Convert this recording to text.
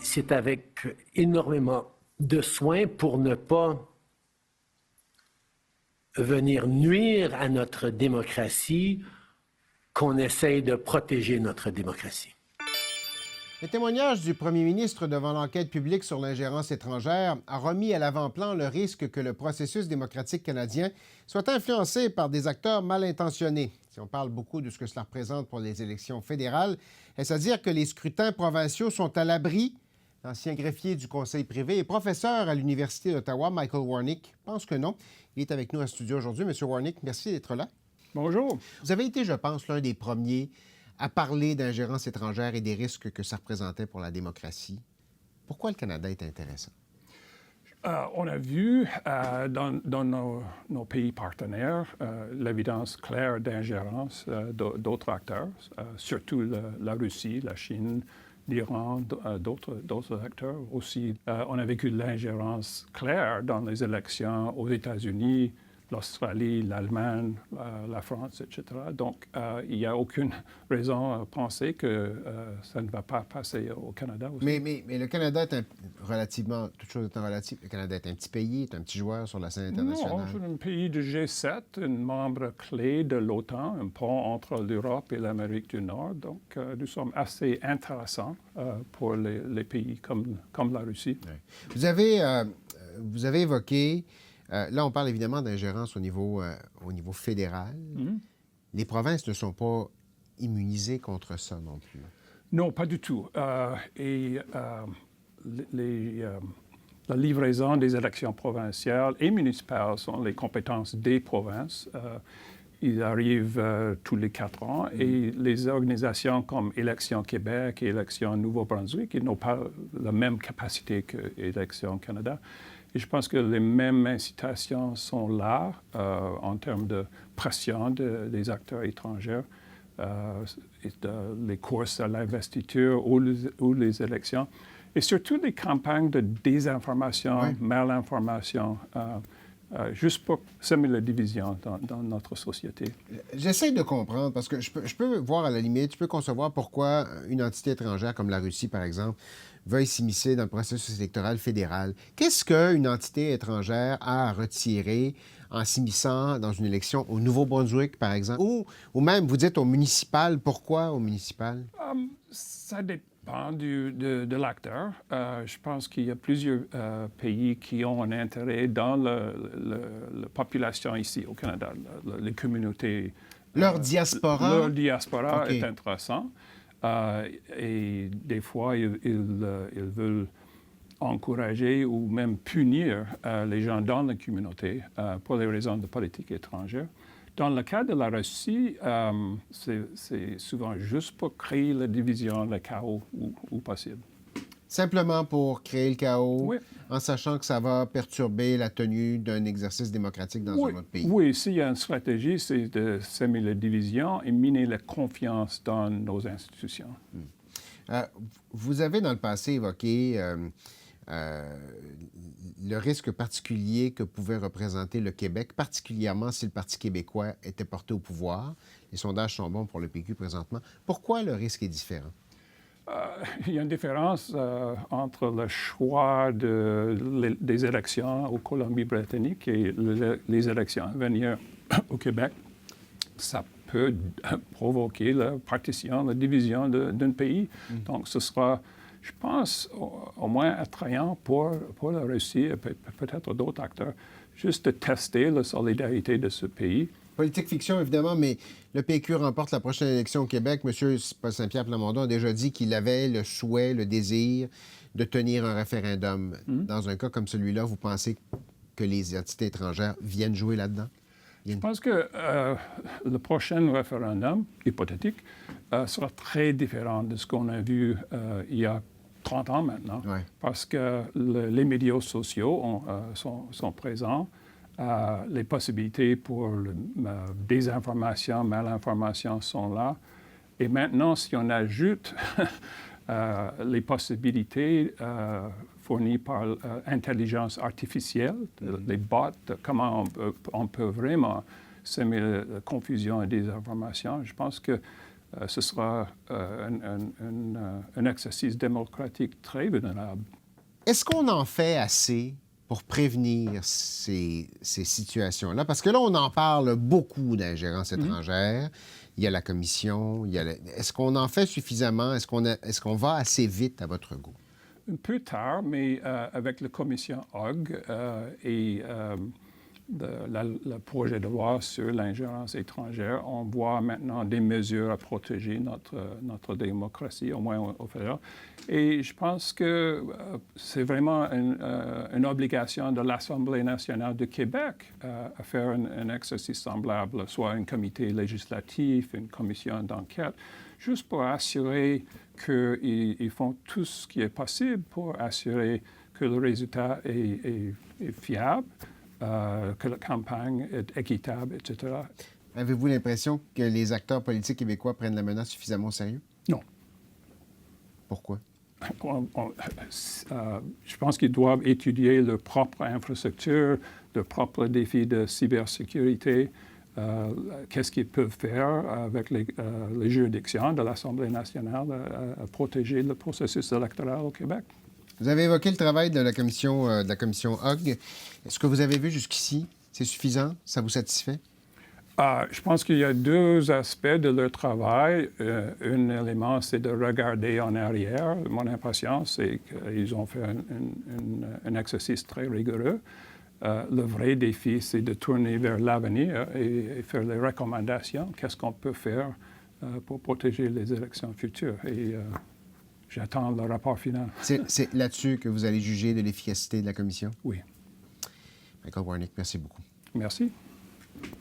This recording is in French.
c'est avec énormément de soin pour ne pas venir nuire à notre démocratie qu'on essaye de protéger notre démocratie. Le témoignage du premier ministre devant l'enquête publique sur l'ingérence étrangère a remis à l'avant-plan le risque que le processus démocratique canadien soit influencé par des acteurs mal intentionnés. Si on parle beaucoup de ce que cela représente pour les élections fédérales, est-ce à dire que les scrutins provinciaux sont à l'abri? L'ancien greffier du Conseil privé et professeur à l'Université d'Ottawa, Michael Warnick, pense que non. Il est avec nous en studio aujourd'hui. Monsieur Warnick, merci d'être là. Bonjour. Vous avez été, je pense, l'un des premiers à parler d'ingérence étrangère et des risques que ça représentait pour la démocratie. Pourquoi le Canada est intéressant? On a vu dans nos pays partenaires l'évidence claire d'ingérence d'autres acteurs, surtout la Russie, la Chine, l'Iran, d'autres acteurs aussi. On a vécu l'ingérence claire dans les élections aux États-Unis, l'Australie, l'Allemagne, la France, etc. Donc, il n'y a aucune raison à penser que ça ne va pas passer au Canada aussi. Mais le Canada est relativement, toute chose étant relative, le Canada est un petit pays, est un petit joueur sur la scène internationale. Non, c'est un pays du G7, un membre clé de l'OTAN, un pont entre l'Europe et l'Amérique du Nord. Donc, nous sommes assez intéressants pour les pays comme la Russie. Ouais. Vous avez évoqué... là, on parle évidemment d'ingérence au niveau fédéral. Mm-hmm. Les provinces ne sont pas immunisées contre ça non plus. Non, pas du tout. La livraison des élections provinciales et municipales sont les compétences des provinces. Ils arrivent tous les 4 ans et les organisations comme Élections Québec et Élections Nouveau-Brunswick, ils n'ont pas la même capacité que Élections Canada. Et je pense que les mêmes incitations sont là en termes de pression des acteurs étrangers, les courses à l'investiture ou les élections, et surtout les campagnes de désinformation, oui, malinformation, juste pour semer la division dans notre société. J'essaie de comprendre, parce que je peux voir à la limite, je peux concevoir pourquoi une entité étrangère comme la Russie, par exemple, veuille s'immiscer dans le processus électoral fédéral. Qu'est-ce qu'une entité étrangère a à retirer en s'immisçant dans une élection au Nouveau-Brunswick, par exemple, ou même, vous dites, au municipal? Pourquoi au municipal? Ça dépend de l'acteur. Je pense qu'il y a plusieurs pays qui ont un intérêt dans la population ici au Canada, les communautés. Leur diaspora? Leur diaspora est intéressant. Et des fois, ils veulent encourager ou même punir les gens dans la communauté pour des raisons de politique étrangère. Dans le cas de la Russie, c'est souvent juste pour créer la division, le chaos où possible. Simplement pour créer le chaos, oui, en sachant que ça va perturber la tenue d'un exercice démocratique dans un autre pays. Oui, s'il y a une stratégie, c'est de semer la division et miner la confiance dans nos institutions. Vous avez dans le passé évoqué le risque particulier que pouvait représenter le Québec, particulièrement si le Parti québécois était porté au pouvoir. Les sondages sont bons pour le PQ présentement. Pourquoi le risque est différent? Il y a une différence entre le choix des élections au Colombie-Britannique et les élections à venir au Québec. Ça peut provoquer la partition, la division d'un pays. Donc, ce sera, je pense, au moins attrayant pour la Russie et peut-être d'autres acteurs, juste de tester la solidarité de ce pays. Politique fiction, évidemment, mais le PQ remporte la prochaine élection au Québec. M. Paul Saint-Pierre Plamondon a déjà dit qu'il avait le souhait, le désir de tenir un référendum. Dans un cas comme celui-là, vous pensez que les entités étrangères viennent jouer là-dedans? Je pense que le prochain référendum, hypothétique, sera très différent de ce qu'on a vu il y a 30 ans maintenant, ouais, parce que les médias sociaux sont présents. Les possibilités pour désinformation, malinformation sont là. Et maintenant, si on ajoute les possibilités fournies par l'intelligence artificielle, les bots, comment on peut vraiment semer la confusion et désinformation, je pense que ce sera un exercice démocratique très vulnérable. Est-ce qu'on en fait assez pour prévenir ces situations-là? Parce que là, on en parle beaucoup d'ingérence étrangère. Il y a la commission. Est-ce qu'on en fait suffisamment? Est-ce qu'on va assez vite à votre goût? Un peu tard, mais avec la commission Hogg et le projet de loi sur l'ingérence étrangère, on voit maintenant des mesures à protéger notre démocratie, au moins au fédéral. Et je pense que c'est vraiment une obligation de l'Assemblée nationale du Québec à faire un exercice semblable, soit un comité législatif, une commission d'enquête, juste pour assurer qu'ils font tout ce qui est possible pour assurer que le résultat est fiable, que la campagne est équitable, etc. Avez-vous l'impression que les acteurs politiques québécois prennent la menace suffisamment au sérieux? Non. Pourquoi? Je pense qu'ils doivent étudier leur propre infrastructure, leurs propres défis de cybersécurité, qu'est-ce qu'ils peuvent faire avec les juridictions de l'Assemblée nationale à protéger le processus électoral au Québec. Vous avez évoqué le travail de la commission Hogg. Est-ce que vous avez vu jusqu'ici? C'est suffisant? Ça vous satisfait? Je pense qu'il y a deux aspects de leur travail. Un élément, c'est de regarder en arrière. Mon impression, c'est qu'ils ont fait un exercice très rigoureux. Le vrai défi, c'est de tourner vers l'avenir et faire les recommandations. Qu'est-ce qu'on peut faire pour protéger les élections futures? Et j'attends le rapport final. C'est là-dessus que vous allez juger de l'efficacité de la commission? Oui. Michael Warnick, merci beaucoup. Merci.